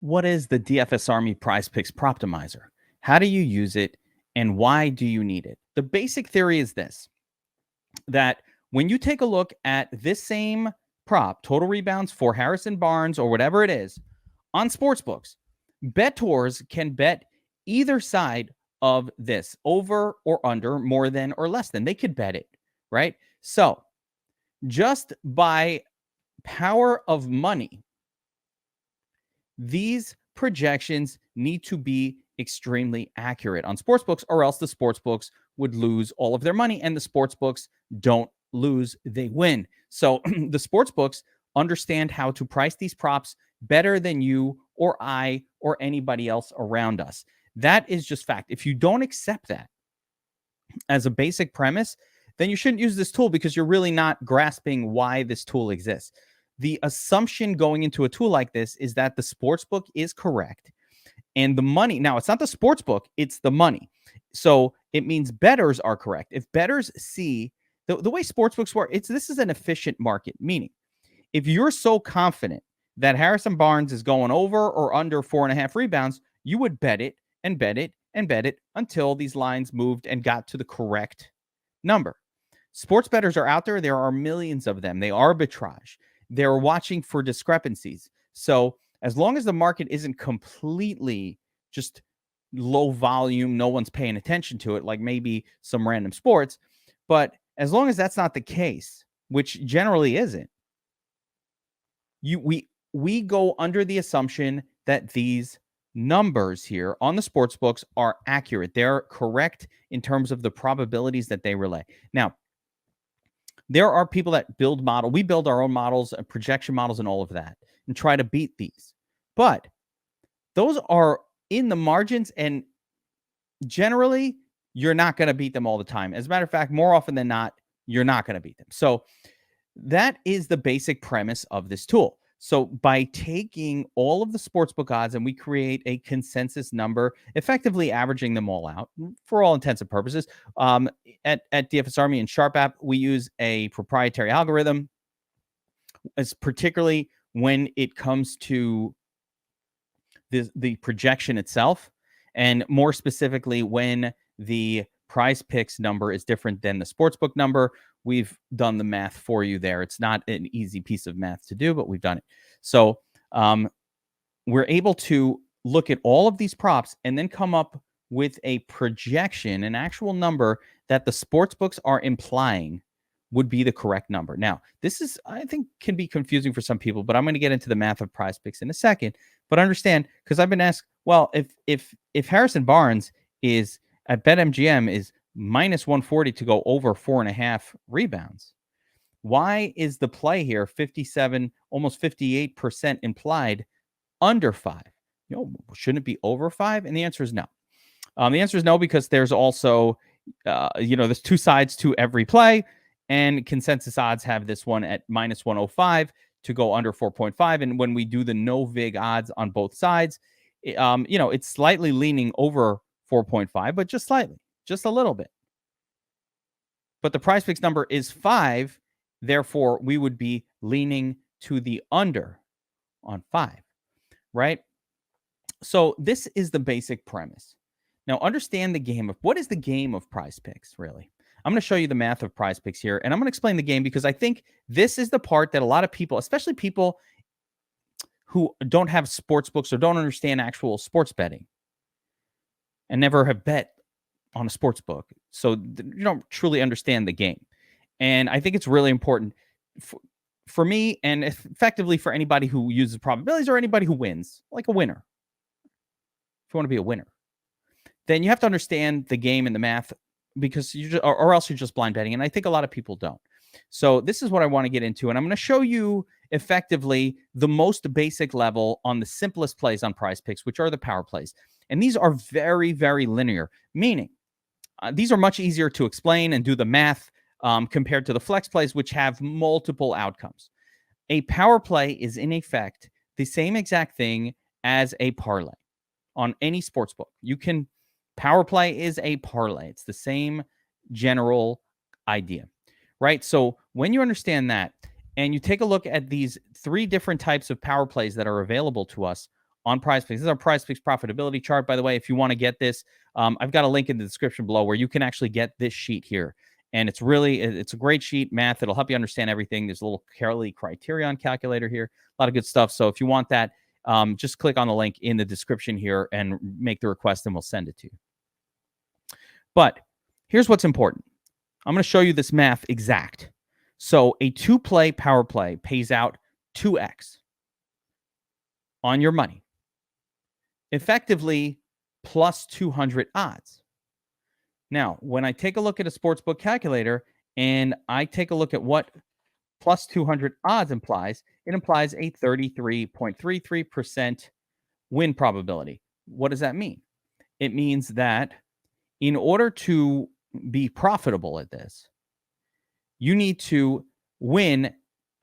What is the DFS Army PrizePicks proptimizer? How do you use it and why do you need it? The basic theory is this, that when you take a look at this same prop, total rebounds for Harrison Barnes or whatever it is, on sportsbooks, bettors can bet either side of this, over or under, more than or less than. They could bet it, right? So just by power of money, these projections need to be extremely accurate on sportsbooks, or else the sportsbooks would lose all of their money, and the sportsbooks don't lose, they win. So the sportsbooks understand how to price these props better than you or I or anybody else around us. That is just fact. If you don't accept that as a basic premise, then you shouldn't use this tool, because you're really not grasping why this tool exists. The assumption going into a tool like this is that the sportsbook is correct and the money. Now, it's not the sportsbook, it's the money. So it means bettors are correct. If bettors see the way sportsbooks work, this is an efficient market, meaning if you're so confident that Harrison Barnes is going over or under 4.5 rebounds, you would bet it and bet it and bet it until these lines moved and got to the correct number. Sports bettors are out there. There are millions of them. They arbitrage. They're watching for discrepancies. So as long as the market isn't completely just low volume, no one's paying attention to it, like maybe some random sports, but as long as that's not the case, which generally isn't, we go under the assumption that these numbers here on the sports books are accurate. They're correct in terms of the probabilities that they relay. Now, there are people that build model. We build our own models, projection models, and all of that, and try to beat these. But those are in the margins, and generally, you're not going to beat them all the time. As a matter of fact, more often than not, you're not going to beat them. So that is the basic premise of this tool. So by taking all of the sportsbook odds and we create a consensus number, effectively averaging them all out for all intents and purposes. At DFS Army and Sharp app, we use a proprietary algorithm, as particularly when it comes to the projection itself, and more specifically when the PrizePicks number is different than the sportsbook number. We've done the math for you there. It's not an easy piece of math to do, but we've done it. So we're able to look at all of these props and then come up with a projection, an actual number that the sports books are implying would be the correct number. Now, this is, I think, can be confusing for some people, but I'm going to get into the math of PrizePicks in a second. But understand, because I've been asked, well, if Harrison Barnes is at BetMGM is minus 140 to go over 4.5 rebounds, why is the play here 57, almost 58% implied under 5? Shouldn't it be over 5? And the answer is no. The answer is no, because there's also, there's two sides to every play, and consensus odds have this one at minus 105 to go under 4.5. And when we do the no vig odds on both sides, it's slightly leaning over 4.5, but just slightly, just a little bit. But the PrizePicks number is 5. Therefore, we would be leaning to the under on 5, right? So this is the basic premise. Now, understand the game of, what is the game of PrizePicks, really? I'm going to show you the math of PrizePicks here, and I'm going to explain the game, because I think this is the part that a lot of people, especially people who don't have sports books or don't understand actual sports betting and never have bet on a sports book, so you don't truly understand the game. And I think it's really important for me, and effectively for anybody who uses probabilities or anybody who wins, like a winner. If you want to be a winner, then you have to understand the game and the math, because or else you're just blind betting. And I think a lot of people don't. So this is what I want to get into. And I'm going to show you effectively the most basic level on the simplest plays on PrizePicks, which are the power plays. And these are very, very linear, meaning these are much easier to explain and do the math compared to the flex plays, which have multiple outcomes. A power play is in effect the same exact thing as a parlay on any sports book. Power play is a parlay. It's the same general idea, right? So when you understand that, and you take a look at these 3 different types of power plays that are available to us on PrizePicks. This is our PrizePicks profitability chart, by the way. If you want to get this, I've got a link in the description below where you can actually get this sheet here. And it's a great sheet, math. It'll help you understand everything. There's a little Kelly criterion calculator here, a lot of good stuff. So if you want that, just click on the link in the description here and make the request and we'll send it to you. But here's what's important. I'm going to show you this math exact. So a 2-play power play pays out 2x on your money, effectively plus 200 odds. Now, when I take a look at a sportsbook calculator and I take a look at what plus 200 odds implies, it implies a 33.33% win probability. What does that mean? It means that in order to be profitable at this, you need to win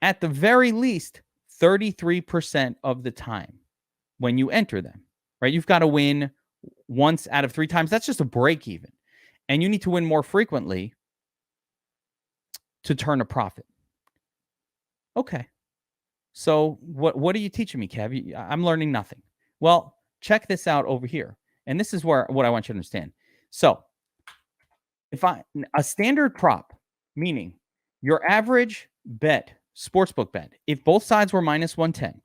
at the very least 33% of the time when you enter them, right? You've got to win once out of 3 times. That's just a break even. And you need to win more frequently to turn a profit. Okay. So what are you teaching me, Kev? I'm learning nothing. Well, check this out over here. And this is what I want you to understand. So if a standard prop, meaning your average bet, sportsbook bet, if both sides were minus 110,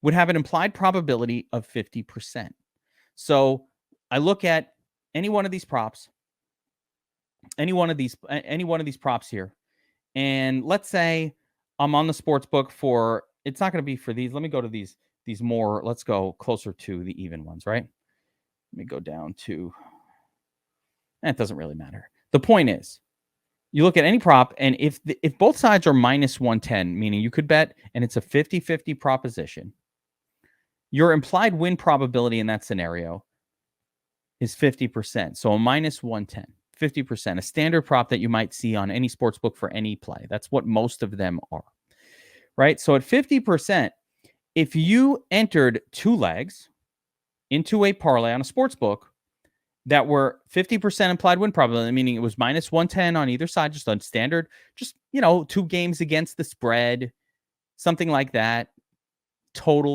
would have an implied probability of 50%. So I look at any one of these props, any one of these props here, and let's say I'm on the sportsbook for, it's not going to be for these. Let me go to these more, let's go closer to the even ones, right? Let me go down to, it doesn't really matter. The point is, you look at any prop, and if both sides are minus 110, meaning you could bet, and it's a 50-50 proposition, your implied win probability in that scenario is 50%. So a minus 110, 50%, a standard prop that you might see on any sportsbook for any play. That's what most of them are, right? So at 50%, if you entered 2 legs into a parlay on a sportsbook that were 50% implied win probability, meaning it was minus 110 on either side, just on standard, just, 2 games against the spread, something like that,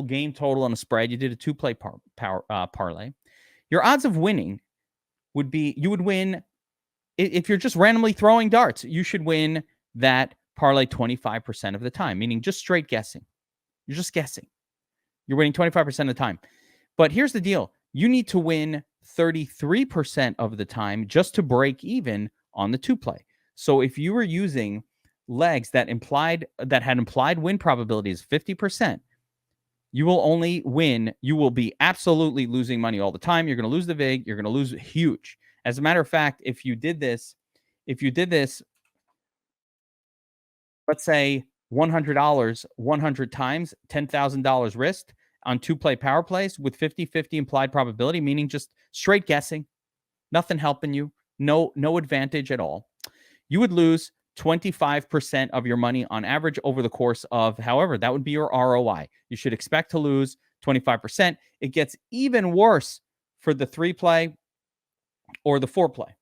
game total on a spread. You did a 2-play parlay. Your odds of winning would be, you would win, if you're just randomly throwing darts, you should win that parlay 25% of the time, meaning just straight guessing. You're just guessing. You're winning 25% of the time. But here's the deal. You need to win 33% of the time just to break even on the 2-play. So if you were using legs that had implied win probabilities 50%, you will only win. You will be absolutely losing money all the time. You're going to lose the vig. You're going to lose huge. As a matter of fact, if you did this, let's say $100, 100 times, $10,000 risked on 2-play power plays with 50-50 implied probability, meaning just straight guessing, nothing helping you, no advantage at all, you would lose 25% of your money on average over the course of, however, that would be your ROI. You should expect to lose 25%. It gets even worse for the 3-play or the 4-play.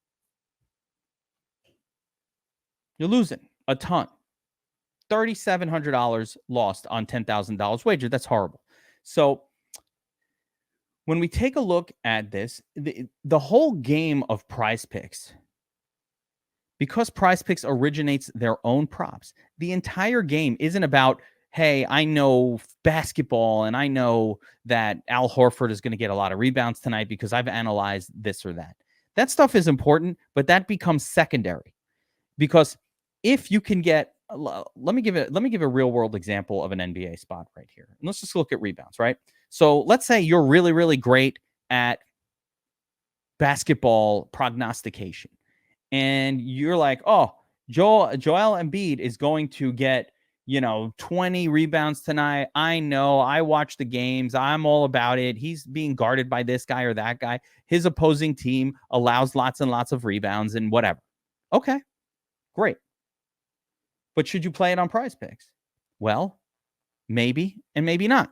You're losing a ton. $3,700 lost on $10,000 wager. That's horrible. So when we take a look at this, the whole game of PrizePicks, because PrizePicks originates their own props, the entire game isn't about, hey, I know basketball and I know that Al Horford is going to get a lot of rebounds tonight because I've analyzed this or that. That stuff is important, but that becomes secondary. Because if you can get, let me give a real world example of an NBA spot right here. And let's just look at rebounds, right? So let's say you're really, really great at basketball prognostication. And you're like, oh, Joel Embiid is going to get, 20 rebounds tonight. I know. I watch the games. I'm all about it. He's being guarded by this guy or that guy. His opposing team allows lots and lots of rebounds and whatever. Okay, great. But should you play it on PrizePicks? Well, maybe and maybe not.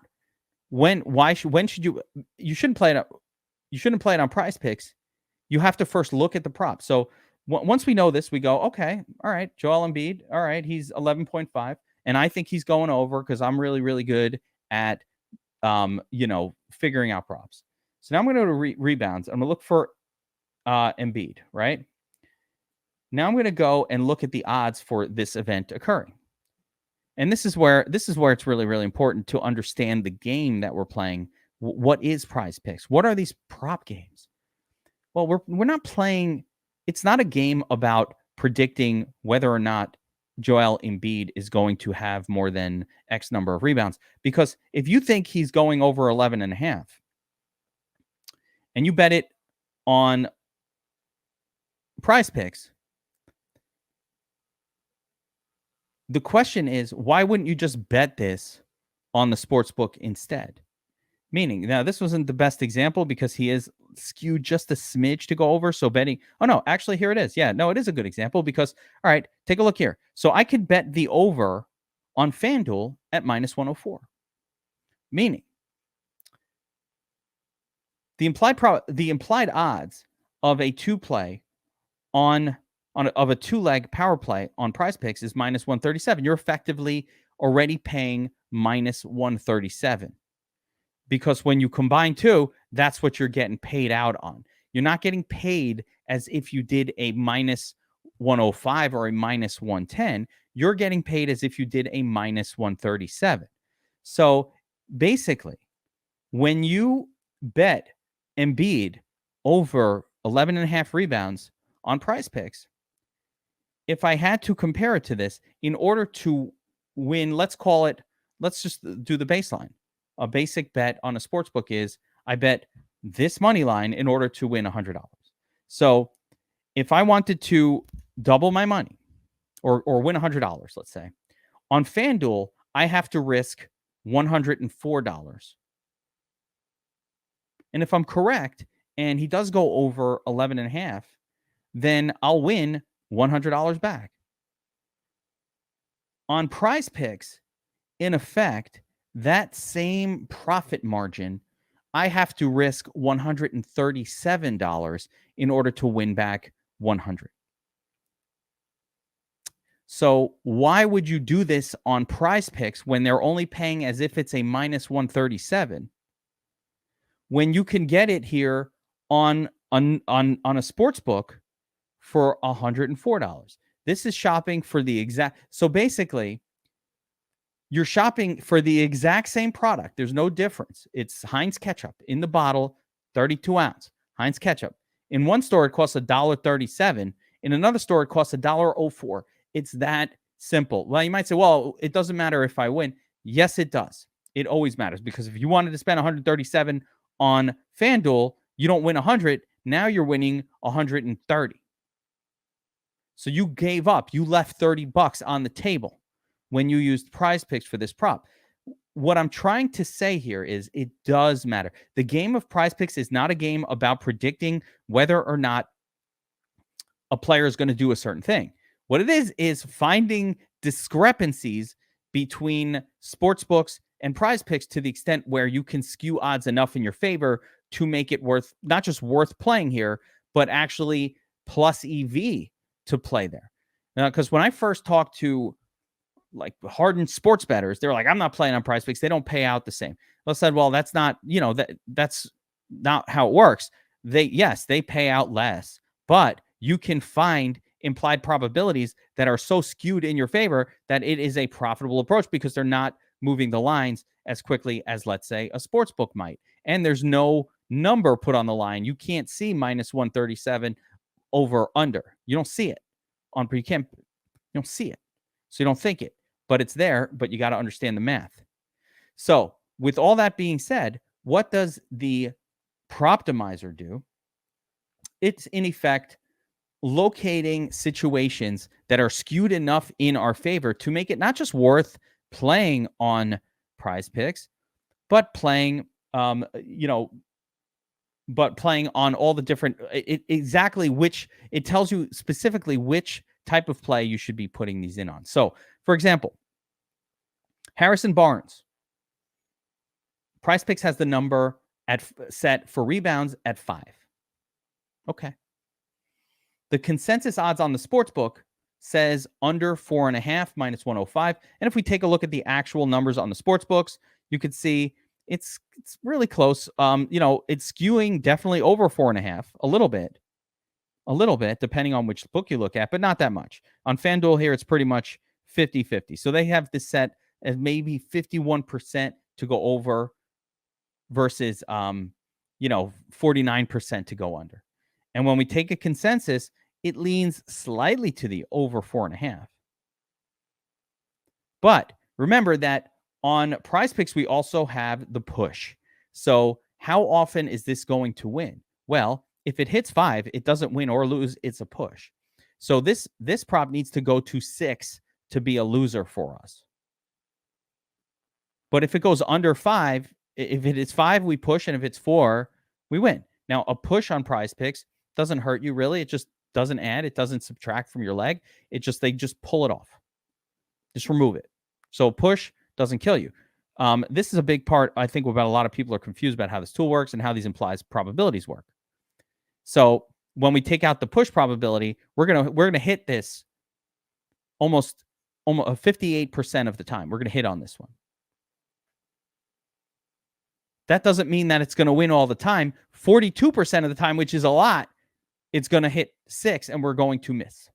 When should you? You shouldn't play it. You shouldn't play it on PrizePicks. You have to first look at the prop. So once we know this, we go, okay, all right, Joel Embiid, all right, he's 11.5, and I think he's going over because I'm really, really good at figuring out props. So now I'm going to go to rebounds. I'm going to look for Embiid, right? Now I'm going to go and look at the odds for this event occurring. And this is where it's really, really important to understand the game that we're playing. What is PrizePicks? What are these prop games? Well, we're not playing. It's not a game about predicting whether or not Joel Embiid is going to have more than X number of rebounds. Because if you think he's going over 11.5 and you bet it on PrizePicks, the question is, why wouldn't you just bet this on the sportsbook instead? Meaning, now this wasn't the best example because he is skewed just a smidge to go over. So betting, oh no, actually here it is. Yeah, no, it is a good example because, all right, take a look here. So I could bet the over on FanDuel at -104. Meaning, the implied odds of a two-leg power play on PrizePicks is -137. You're effectively already paying -137 because when you combine two, that's what you're getting paid out on. You're not getting paid as if you did a -105 or a -110. You're getting paid as if you did a -137. So basically, when you bet Embiid over 11.5 rebounds on PrizePicks, if I had to compare it to this, in order to win, let's just do the baseline. A basic bet on a sportsbook is I bet this money line in order to win $100. So if I wanted to double my money or win $100, let's say, on FanDuel, I have to risk $104. And if I'm correct and he does go over 11.5, then I'll win $100 back. On PrizePicks, in effect, that same profit margin, I have to risk $137 in order to win back 100. So why would you do this on PrizePicks when they're only paying as if it's a -137 when you can get it here on a sports book for $104? This is shopping for the exact. So basically, you're shopping for the exact same product. There's no difference. It's Heinz ketchup in the bottle, 32 ounce. Heinz ketchup. In one store, it costs $1.37. In another store, it costs $1.04. It's that simple. Well, you might say, well, it doesn't matter if I win. Yes, it does. It always matters because if you wanted to spend $137 on FanDuel, you don't win 100. Now you're winning 130. So you gave up. You left $30 on the table when you used PrizePicks for this prop. What I'm trying to say here is it does matter. The game of PrizePicks is not a game about predicting whether or not a player is going to do a certain thing. What it is finding discrepancies between sportsbooks and PrizePicks to the extent where you can skew odds enough in your favor to make it not just worth playing here, but actually plus EV to play there. Because when I first talked to like hardened sports bettors, they're like, I'm not playing on PrizePicks. They don't pay out the same. I said, well, that's not, that's not how it works. They pay out less, but you can find implied probabilities that are so skewed in your favor that it is a profitable approach because they're not moving the lines as quickly as, let's say, a sports book might. And there's no number put on the line. You can't see -137 over under. You don't see it you don't see it. So you don't think it, but it's there, but you got to understand the math. So with all that being said, what does the proptimizer do? It's in effect locating situations that are skewed enough in our favor to make it not just worth playing on PrizePicks, but playing, but playing on all the different, it tells you specifically which type of play you should be putting these in on. So, for example, Harrison Barnes, PrizePicks has the number set for rebounds at 5. Okay. The consensus odds on the sportsbook says under 4.5 -105. And if we take a look at the actual numbers on the sportsbooks, you could see It's really close. It's skewing definitely over 4.5, a little bit, depending on which book you look at, but not that much. On FanDuel here, it's pretty much 50-50. So they have this set as maybe 51% to go over versus 49% to go under. And when we take a consensus, it leans slightly to the over 4.5. But remember that on PrizePicks, we also have the push. So how often is this going to win? Well, if it hits 5, it doesn't win or lose. It's a push. So this prop needs to go to 6 to be a loser for us. But if it goes under 5, if it is 5, we push, and if it's 4, we win. Now, a push on PrizePicks doesn't hurt you really. It just doesn't add. It doesn't subtract from your leg. They just pull it off. Just remove it. So push doesn't kill you. This is a big part, I think, about a lot of people are confused about how this tool works and how these implies probabilities work. So when we take out the push probability, we're gonna hit this almost 58% of the time. We're gonna hit on this one. That doesn't mean that it's gonna win all the time. 42% of the time, which is a lot, it's gonna hit 6, and we're going to miss.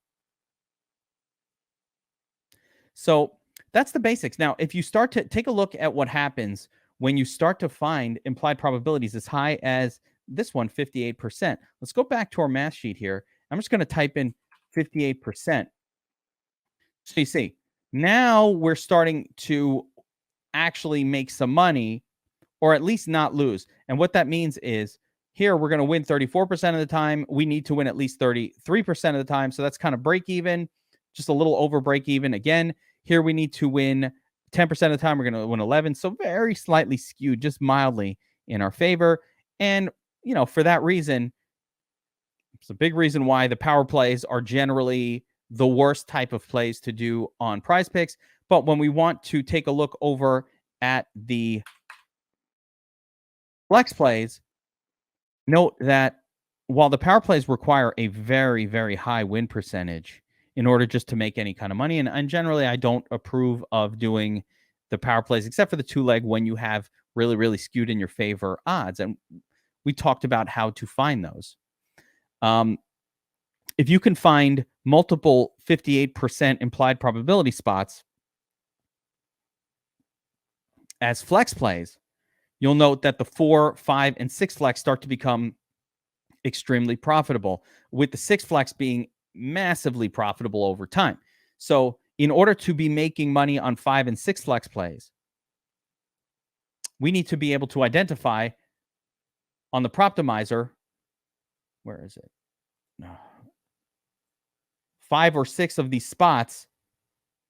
So that's the basics. Now, if you start to take a look at what happens when you start to find implied probabilities as high as this one, 58%. Let's go back to our math sheet here. I'm just going to type in 58%. So you see, now we're starting to actually make some money, or at least not lose. And what that means is here we're going to win 34% of the time. We need to win at least 33% of the time. So that's kind of break even, just a little over break even. Again, here we need to win 10% of the time. We're going to win 11. So very slightly skewed, just mildly in our favor. And, for that reason, it's a big reason why the power plays are generally the worst type of plays to do on PrizePicks. But when we want to take a look over at the flex plays, note that while the power plays require a very, very high win percentage in order just to make any kind of money, and generally I don't approve of doing the power plays except for the 2-leg when you have really, really skewed in your favor odds. And we talked about how to find those. If you can find multiple 58% implied probability spots as flex plays, you'll note that the 4, 5, and 6 flex start to become extremely profitable, with the 6 flex being massively profitable over time. So in order to be making money on 5 and 6 flex plays, we need to be able to identify on the proptimizer, where is it? 5 or 6 of these spots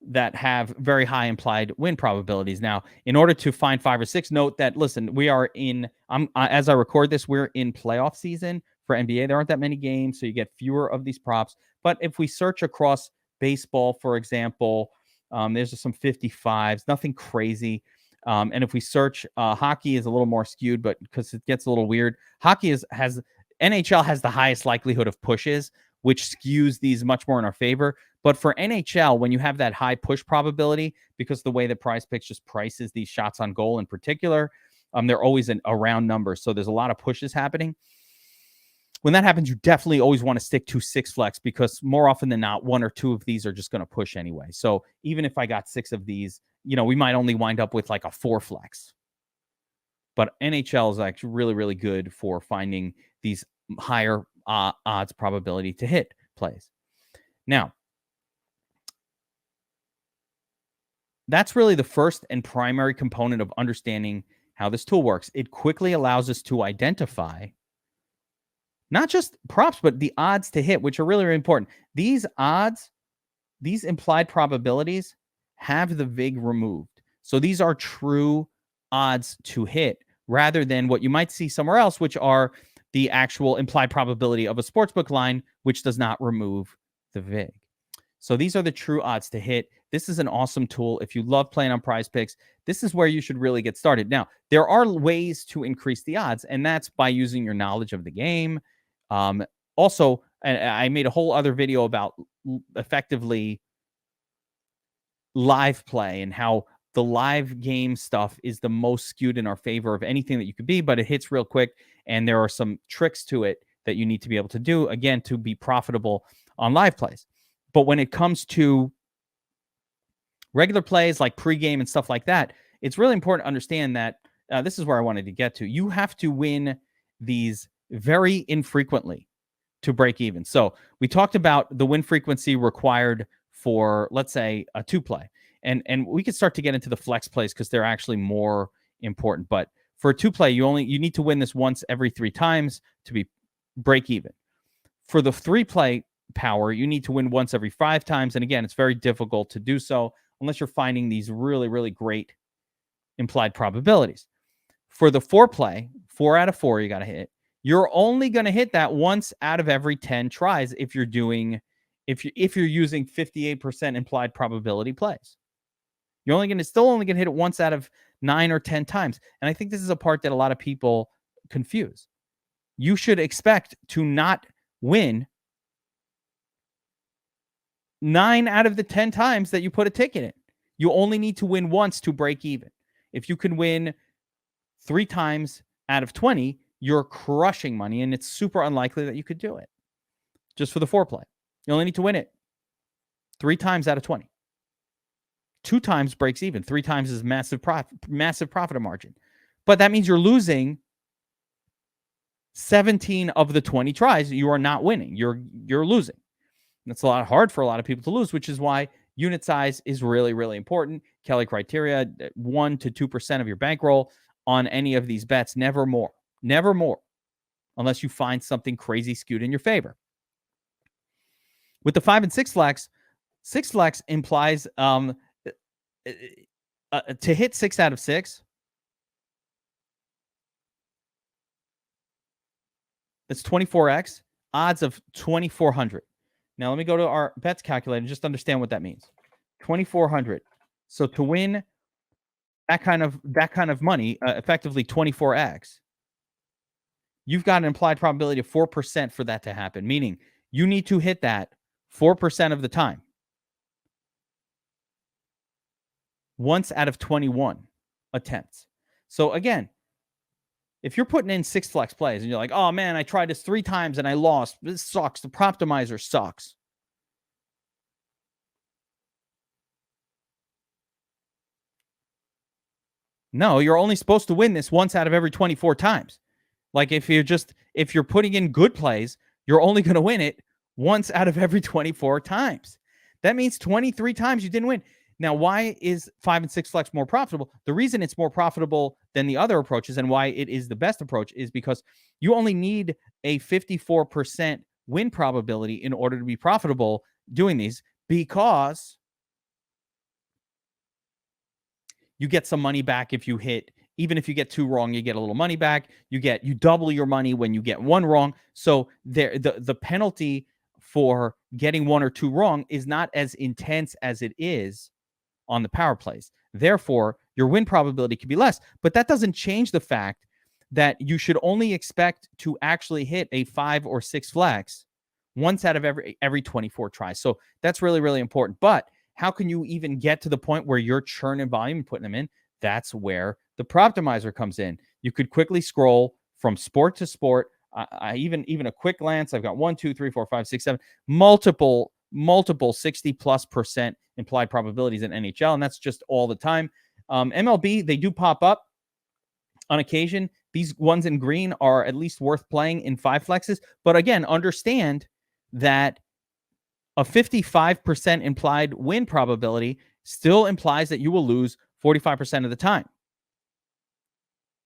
that have very high implied win probabilities. Now, in order to find 5 or 6, note that, listen, we are in, as I record this, we're in playoff season for NBA. There aren't that many games, so you get fewer of these props. But if we search across baseball, for example, there's some 55s, nothing crazy. And if we search hockey, is a little more skewed, but because it gets a little weird. Hockey has NHL has the highest likelihood of pushes, which skews these much more in our favor. But for NHL, when you have that high push probability, because the way that PrizePicks just prices these shots on goal in particular, they're always a round number. So there's a lot of pushes happening. When that happens, you definitely always want to stick to 6 flex, because more often than not, 1 or 2 of these are just going to push anyway. So even if I got 6 of these, we might only wind up with like a 4 flex. But NHL is actually really, really good for finding these higher odds probability to hit plays. Now, that's really the first and primary component of understanding how this tool works. It quickly allows us to identify not just props, but the odds to hit, which are really, really important. These odds, these implied probabilities, have the VIG removed. So these are true odds to hit, rather than what you might see somewhere else, which are the actual implied probability of a sportsbook line, which does not remove the VIG. So these are the true odds to hit. This is an awesome tool. If you love playing on PrizePicks, this is where you should really get started. Now, there are ways to increase the odds, and that's by using your knowledge of the game. Also, I made a whole other video about effectively live play and how the live game stuff is the most skewed in our favor of anything that you could be, but it hits real quick. And there are some tricks to it that you need to be able to do, again, to be profitable on live plays. But when it comes to regular plays like pregame and stuff like that, it's really important to understand that this is where I wanted to get to. You have to win these very infrequently to break even. So we talked about the win frequency required for, let's say, a 2-play. And we could start to get into the flex plays because they're actually more important. But for a 2-play, you need to win this once every 3 times to be break even. For the 3-play power, you need to win once every 5 times. And again, it's very difficult to do so unless you're finding these really, really great implied probabilities. For the 4-play, 4 out of 4 you got to hit. You're only going to hit that once out of every 10 tries if you're using 58% implied probability plays. You're only going to hit it once out of 9 or 10 times. And I think this is a part that a lot of people confuse. You should expect to not win 9 out of the 10 times that you put a ticket in. You only need to win once to break even. If you can win 3 times out of 20, you're crushing money, and it's super unlikely that you could do it. Just for the 4-play, you only need to win it 3 times out of 20. 2 times breaks even. 3 times is massive profit margin. But that means you're losing 17 of the 20 tries. You are not winning. You're losing. And it's a lot hard for a lot of people to lose, which is why unit size is really, really important. Kelly criteria, 1 to 2% of your bankroll on any of these bets. Never more. Never more. Unless you find something crazy skewed in your favor. With the 5 and 6 flex, 6 flex implies to hit 6 out of 6. That's 24x, odds of 2,400. Now, let me go to our bets calculator and just understand what that means. 2,400. So to win that kind of money, effectively 24x, you've got an implied probability of 4% for that to happen, meaning you need to hit that 4% of the time. Once out of 21 attempts. So again, if you're putting in 6 flex plays and you're like, oh man, I tried this 3 times and I lost. This sucks. The proptimizer sucks. No, you're only supposed to win this once out of every 24 times. Like if you're putting in good plays, you're only going to win it once out of every 24 times. That means 23 times you didn't win. Now, why is 5 and 6 flex more profitable? The reason it's more profitable than the other approaches and why it is the best approach is because you only need a 54% win probability in order to be profitable doing these, because you get some money back if you hit. Even if you get 2 wrong, you get a little money back. You double your money when you get 1 wrong. So the penalty for getting 1 or 2 wrong is not as intense as it is on the power plays. Therefore, your win probability could be less. But that doesn't change the fact that you should only expect to actually hit a 5 or 6 flex once out of every 24 tries. So that's really, really important. But how can you even get to the point where you're churning volume and putting them in? That's where the proptimizer comes in. You could quickly scroll from sport to sport. Even a quick glance. I've got 1, 2, 3, 4, 5, 6, 7, multiple 60+% implied probabilities in NHL, and that's just all the time. MLB, they do pop up on occasion. These ones in green are at least worth playing in 5 flexes. But again, understand that a 55% implied win probability still implies that you will lose 45% of the time.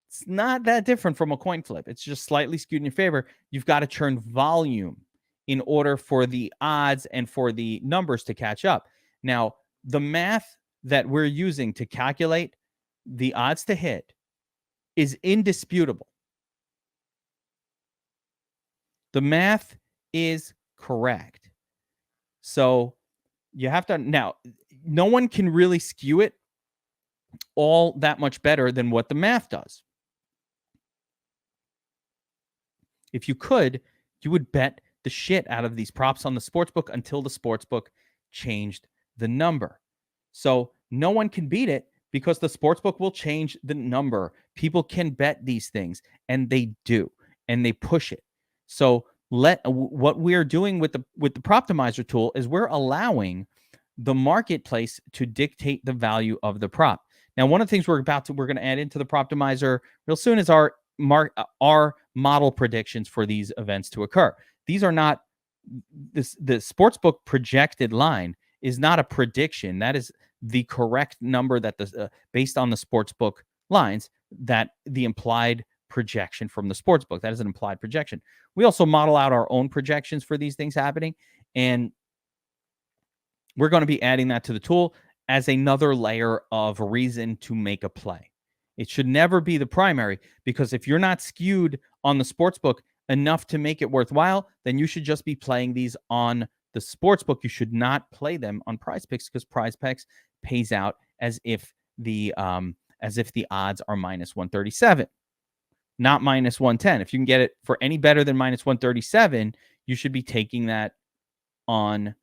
It's not that different from a coin flip. It's just slightly skewed in your favor. You've got to churn volume in order for the odds and for the numbers to catch up. Now, the math that we're using to calculate the odds to hit is indisputable. The math is correct. So you have to, now, no one can really skew it all that much better than what the math does. If you could, you would bet the shit out of these props on the sportsbook until the sportsbook changed the number. So no one can beat it because the sportsbook will change the number. People can bet these things, and they do, and they push it. So what we're doing with the proptimizer tool is we're allowing the marketplace to dictate the value of the prop. Now, one of the things we're going to add into the proptimizer real soon is our model predictions for these events to occur. These are not the sportsbook projected line is not a prediction. That is the correct number that based on the sportsbook lines, that the implied projection from the sportsbook. That is an implied projection. We also model out our own projections for these things happening, and we're going to be adding that to the tool as another layer of reason to make a play. It should never be the primary, because if you're not skewed on the sportsbook enough to make it worthwhile, then you should just be playing these on the sportsbook. You should not play them on PrizePicks, because PrizePicks pays out as if the odds are minus 137, not minus 110. If you can get it for any better than minus 137, you should be taking that on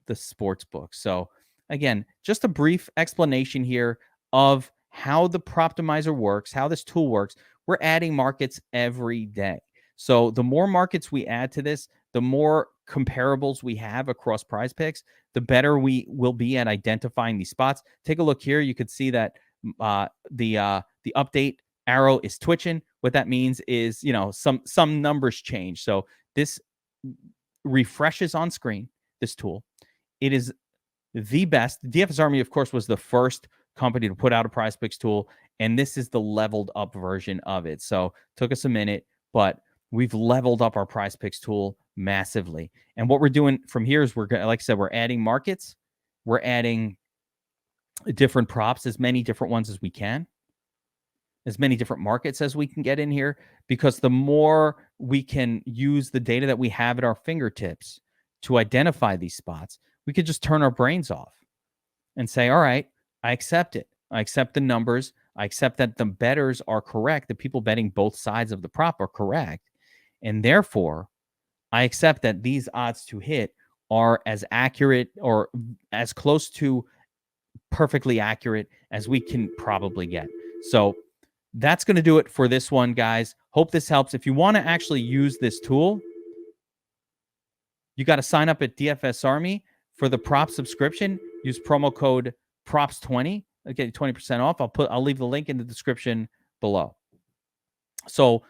the sportsbook. So again, just a brief explanation here of how the proptimizer works, how this tool works. We're adding markets every day. So the more markets we add to this, the more comparables we have across PrizePicks, the better we will be at identifying these spots. Take a look here. You could see that the update arrow is twitching. What that means is, some numbers change. So this refreshes on screen, this tool. It is the best. DFS Army, of course, was the first company to put out a PrizePicks tool, and this is the leveled up version of it. So it took us a minute, but we've leveled up our PrizePicks tool massively. And what we're doing from here is, like I said, we're adding markets. We're adding different props, as many different ones as we can, as many different markets as we can get in here, because the more we can use the data that we have at our fingertips to identify these spots, we could just turn our brains off and say, all right, I accept it. I accept the numbers. I accept that the bettors are correct. The people betting both sides of the prop are correct. And therefore, I accept that these odds to hit are as accurate or as close to perfectly accurate as we can probably get. So that's going to do it for this one, guys. Hope this helps. If you want to actually use this tool, you got to sign up at DFS Army for the prop subscription. Use promo code PROPS20. I'll get you 20% off. I'll leave the link in the description below. So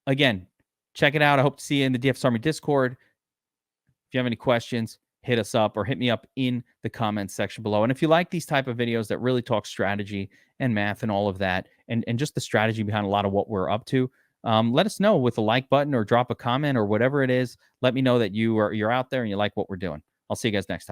again, check it out. I hope to see you in the DFS Army Discord. If you have any questions, hit us up or hit me up in the comments section below. And if you like these type of videos that really talk strategy and math and all of that, and just the strategy behind a lot of what we're up to, let us know with a like button or drop a comment or whatever it is. Let me know that you're out there and you like what we're doing. I'll see you guys next time.